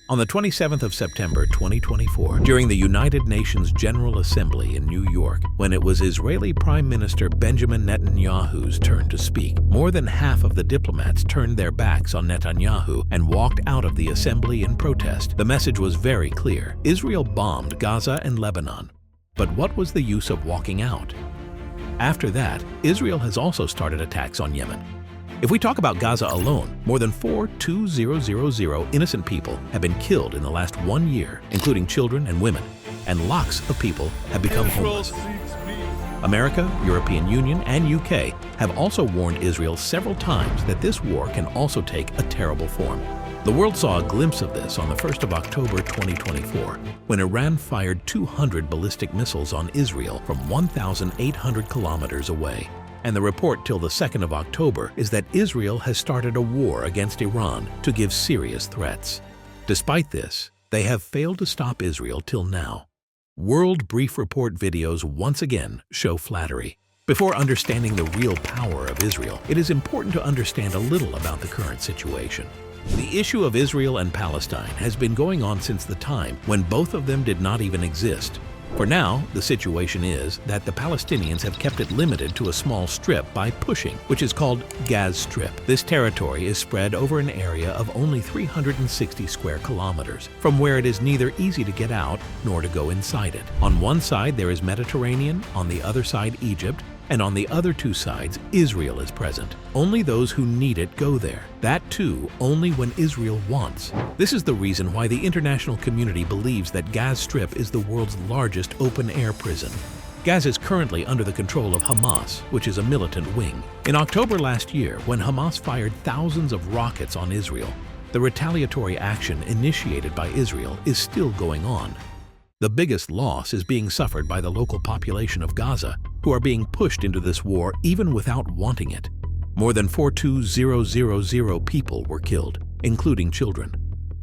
On the 27th of September 2024, during the United Nations General Assembly in New York, when it was Israeli Prime Minister Benjamin Netanyahu's turn to speak, more than half of the diplomats turned their backs on Netanyahu and walked out of the assembly in protest. The message was very clear. Israel bombed Gaza and Lebanon. But what was the use of walking out? After that, Israel has also started attacks on Yemen. If we talk about Gaza alone, more than 4,200 innocent people have been killed in the last 1 year, including children and women, and lakhs of people have become homeless. America, European Union, and UK have also warned Israel several times that this war can also take a terrible form. The world saw a glimpse of this on the 1st of October 2024, when Iran fired 200 ballistic missiles on Israel from 1,800 kilometers away. And the report till the 2nd of October is that Israel has started a war against Iran to give serious threats. Despite this, they have failed to stop Israel till now. World Brief Report videos once again show flattery. Before understanding the real power of Israel, it is important to understand a little about the current situation. The issue of Israel and Palestine has been going on since the time when both of them did not even exist. For now, the situation is that the Palestinians have kept it limited to a small strip by pushing, which is called Gaza Strip. This territory is spread over an area of only 360 square kilometers, from where it is neither easy to get out nor to go inside it. On one side there is Mediterranean, on the other side Egypt, and on the other two sides, Israel is present. Only those who need it go there. That too, only when Israel wants. This is the reason why the international community believes that Gaza Strip is the world's largest open-air prison. Gaza is currently under the control of Hamas, which is a militant wing. In October last year, when Hamas fired thousands of rockets on Israel, the retaliatory action initiated by Israel is still going on. The biggest loss is being suffered by the local population of Gaza, who are being pushed into this war even without wanting it. More than 4,200 people were killed, including children.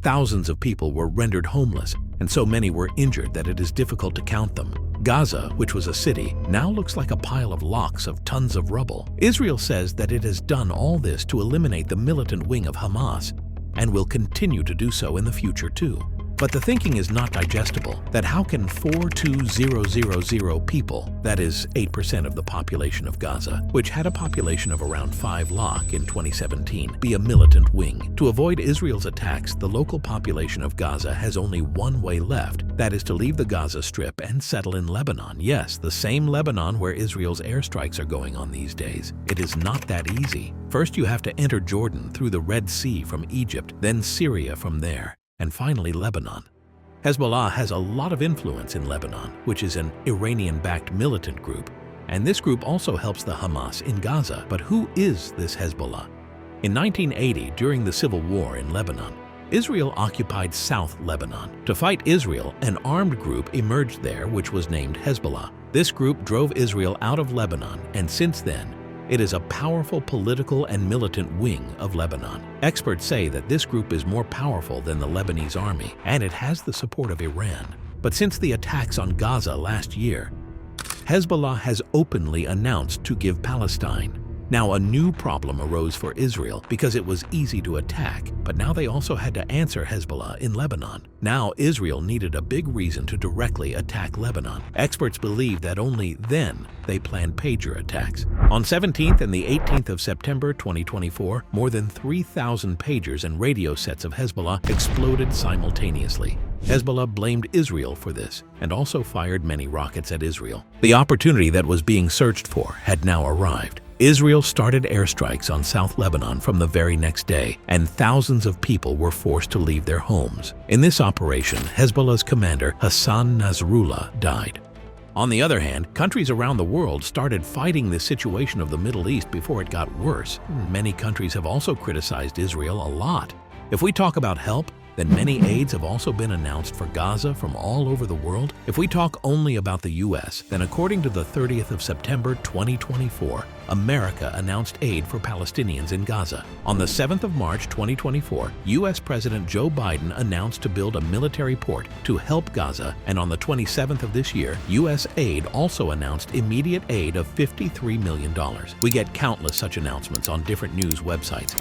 Thousands of people were rendered homeless, and so many were injured that it is difficult to count them. Gaza, which was a city, now looks like a pile of lots of tons of rubble. Israel says that it has done all this to eliminate the militant wing of Hamas, and will continue to do so in the future too. But the thinking is not digestible, that how can 4,200 people, that is 8% of the population of Gaza, which had a population of around 5 lakh in 2017, be a militant wing? To avoid Israel's attacks, the local population of Gaza has only one way left, that is to leave the Gaza Strip and settle in Lebanon. Yes, the same Lebanon where Israel's airstrikes are going on these days. It is not that easy. First you have to enter Jordan through the Red Sea from Egypt, then Syria from there, and finally Lebanon. Hezbollah has a lot of influence in Lebanon, which is an Iranian-backed militant group, and this group also helps the Hamas in Gaza. But who is this Hezbollah? In 1980, during the civil war in Lebanon, Israel occupied South Lebanon. To fight Israel, an armed group emerged there which was named Hezbollah. This group drove Israel out of Lebanon, and since then, it is a powerful political and militant wing of Lebanon. Experts say that this group is more powerful than the Lebanese army, and it has the support of Iran. But since the attacks on Gaza last year, Hezbollah has openly announced to give Palestine. Now a new problem arose for Israel because it was easy to attack, but now they also had to answer Hezbollah in Lebanon. Now Israel needed a big reason to directly attack Lebanon. Experts believe that only then they planned pager attacks. On 17th and the 18th of September 2024, more than 3,000 pagers and radio sets of Hezbollah exploded simultaneously. Hezbollah blamed Israel for this and also fired many rockets at Israel. The opportunity that was being searched for had now arrived. Israel started airstrikes on South Lebanon from the very next day, and thousands of people were forced to leave their homes. In this operation, Hezbollah's commander Hassan Nasrallah died. On the other hand, countries around the world started fighting the situation of the Middle East before it got worse. Many countries have also criticized Israel a lot. If we talk about help, then many aids have also been announced for Gaza from all over the world. If we talk only about the U.S., then according to the 30th of September 2024, America announced aid for Palestinians in Gaza. On the 7th of March 2024, U.S. President Joe Biden announced to build a military port to help Gaza, and on the 27th of this year, U.S. aid also announced immediate aid of $53 million. We get countless such announcements on different news websites.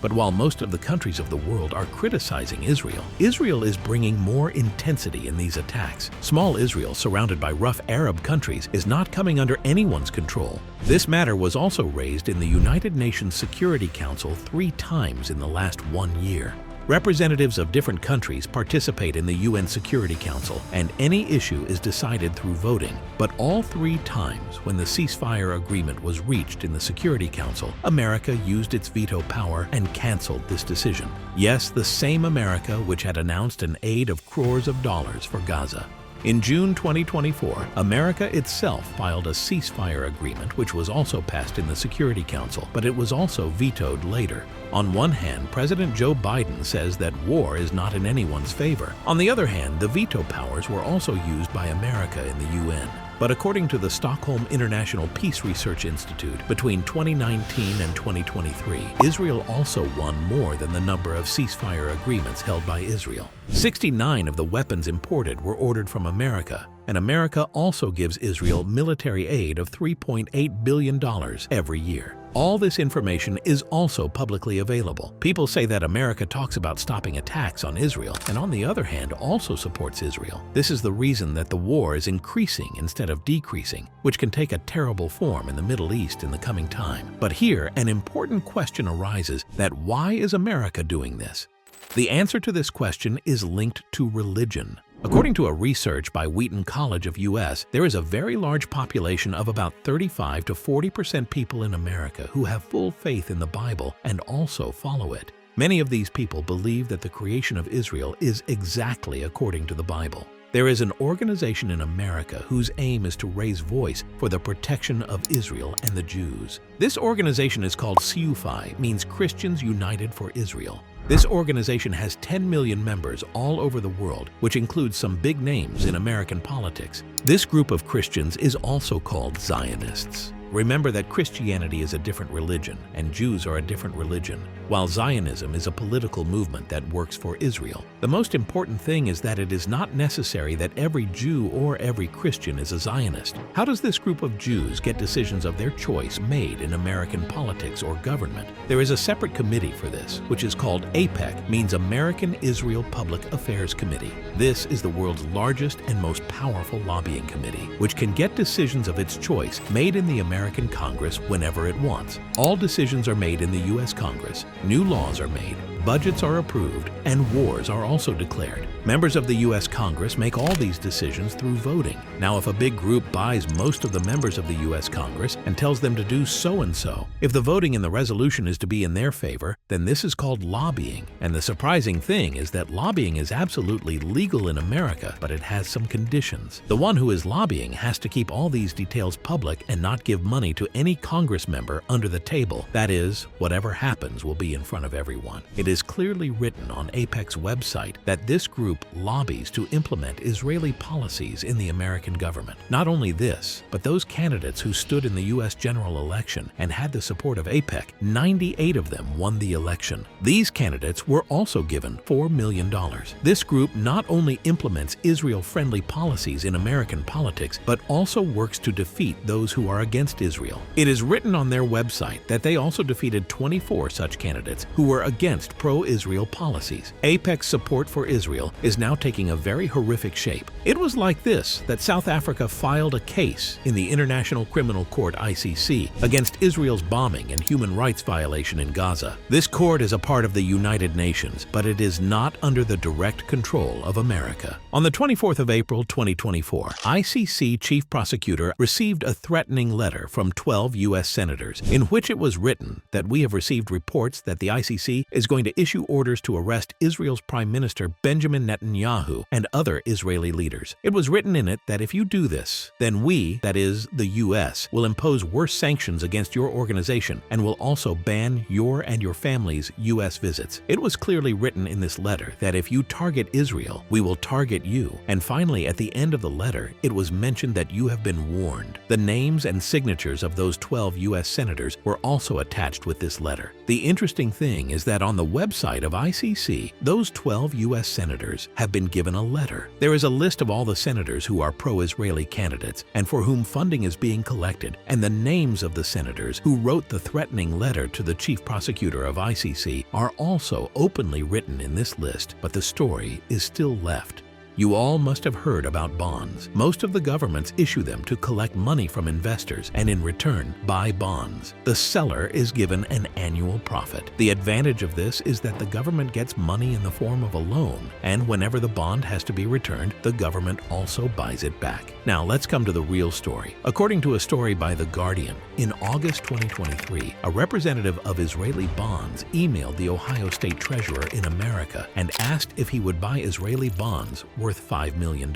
But while most of the countries of the world are criticizing Israel, Israel is bringing more intensity in these attacks. Small Israel, surrounded by rough Arab countries, is not coming under anyone's control. This matter was also raised in the United Nations Security Council 3 times in the last 1 year. Representatives of different countries participate in the UN Security Council, and any issue is decided through voting. But all 3 times when the ceasefire agreement was reached in the Security Council, America used its veto power and canceled this decision. Yes, the same America which had announced an aid of crores of dollars for Gaza. In June 2024, America itself filed a ceasefire agreement which was also passed in the Security Council, but it was also vetoed later. On one hand, President Joe Biden says that war is not in anyone's favor. On the other hand, the veto powers were also used by America in the UN. But according to the Stockholm International Peace Research Institute, between 2019 and 2023, Israel also won more than the number of ceasefire agreements held by Israel. 69 of the weapons imported were ordered from America, and America also gives Israel military aid of $3.8 billion every year. All this information is also publicly available. People say that America talks about stopping attacks on Israel, and on the other hand also supports Israel. This is the reason that the war is increasing instead of decreasing, which can take a terrible form in the Middle East in the coming time. But here, an important question arises that why is America doing this? The answer to this question is linked to religion. According to a research by Wheaton College of US, there is a very large population of about 35 to 40% people in America who have full faith in the Bible and also follow it. Many of these people believe that the creation of Israel is exactly according to the Bible. There is an organization in America whose aim is to raise voice for the protection of Israel and the Jews. This organization is called CUFI, means Christians United for Israel. This organization has 10 million members all over the world, which includes some big names in American politics. This group of Christians is also called Zionists. Remember that Christianity is a different religion and Jews are a different religion, while Zionism is a political movement that works for Israel. The most important thing is that it is not necessary that every Jew or every Christian is a Zionist. How does this group of Jews get decisions of their choice made in American politics or government? There is a separate committee for this, which is called AIPAC, means American Israel Public Affairs Committee. This is the world's largest and most powerful lobbying committee, which can get decisions of its choice made in the American Congress whenever it wants. All decisions are made in the U.S. Congress, new laws are made, budgets are approved, and wars are also declared. Members of the U.S. Congress make all these decisions through voting. Now, if a big group buys most of the members of the U.S. Congress and tells them to do so-and-so, if the voting in the resolution is to be in their favor, then this is called lobbying. And the surprising thing is that lobbying is absolutely legal in America, but it has some conditions. The one who is lobbying has to keep all these details public and not give money to any Congress member under the table. That is, whatever happens will be in front of everyone. It is clearly written on AIPAC's website that this group lobbies to implement Israeli policies in the American government. Not only this, but those candidates who stood in the U.S. general election and had the support of AIPAC, 98 of them won the election. These candidates were also given $4 million. This group not only implements Israel-friendly policies in American politics, but also works to defeat those who are against Israel. It is written on their website that they also defeated 24 such candidates who were against pro-Israel policies. AIPAC's support for Israel is now taking a very horrific shape. It was like this that South Africa filed a case in the International Criminal Court (ICC) against Israel's bombing and human rights violation in Gaza. This court is a part of the United Nations, but it is not under the direct control of America. On the 24th of April 2024, ICC Chief Prosecutor received a threatening letter from 12 U.S. senators in which it was written that we have received reports that the ICC is going to issue orders to arrest Israel's Prime Minister Benjamin Netanyahu and other Israeli leaders. It was written in it that if you do this, then we, that is, the U.S., will impose worse sanctions against your organization and will also ban your and your family's U.S. visits. It was clearly written in this letter that if you target Israel, we will target you. And finally, at the end of the letter, it was mentioned that you have been warned. The names and signatures of those 12 U.S. senators were also attached with this letter. The interesting thing is that on the website of ICC, those 12 U.S. senators have been given a letter. There is a list of all the senators who are pro-Israeli candidates and for whom funding is being collected, and the names of the senators who wrote the threatening letter to the chief prosecutor of ICC are also openly written in this list, but the story is still left. You all must have heard about bonds. Most of the governments issue them to collect money from investors and in return buy bonds. The seller is given an annual profit. The advantage of this is that the government gets money in the form of a loan, and whenever the bond has to be returned, the government also buys it back. Now let's come to the real story. According to a story by The Guardian, in August 2023, a representative of Israeli bonds emailed the Ohio State Treasurer in America and asked if he would buy Israeli bonds worth $5 million.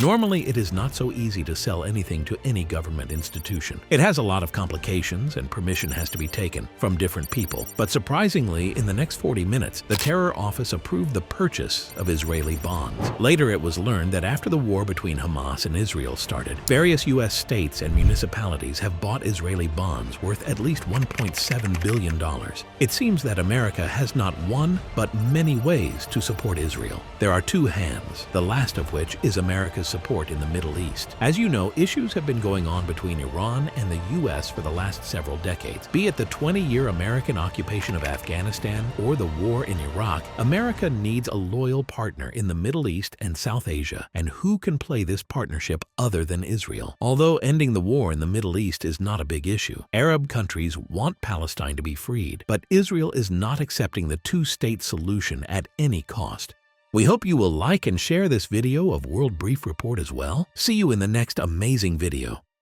Normally, it is not so easy to sell anything to any government institution. It has a lot of complications and permission has to be taken from different people. But surprisingly, in the next 40 minutes, the Terror Office approved the purchase of Israeli bonds. Later, it was learned that after the war between Hamas and Israel started, various U.S. states and municipalities have bought Israeli bonds worth at least $1.7 billion. It seems that America has not one, but many ways to support Israel. There are two hands, the last of which is America's support in the Middle East. As you know, issues have been going on between Iran and the U.S. for the last several decades. Be it the 20-year American occupation of Afghanistan or the war in Iraq, America needs a loyal partner in the Middle East and South Asia. And who can play this partnership other than Israel? Although ending the war in the Middle East is not a big issue, Arab countries want Palestine to be freed, but Israel is not accepting the two-state solution at any cost. We hope you will like and share this video of World Brief Report as well. See you in the next amazing video.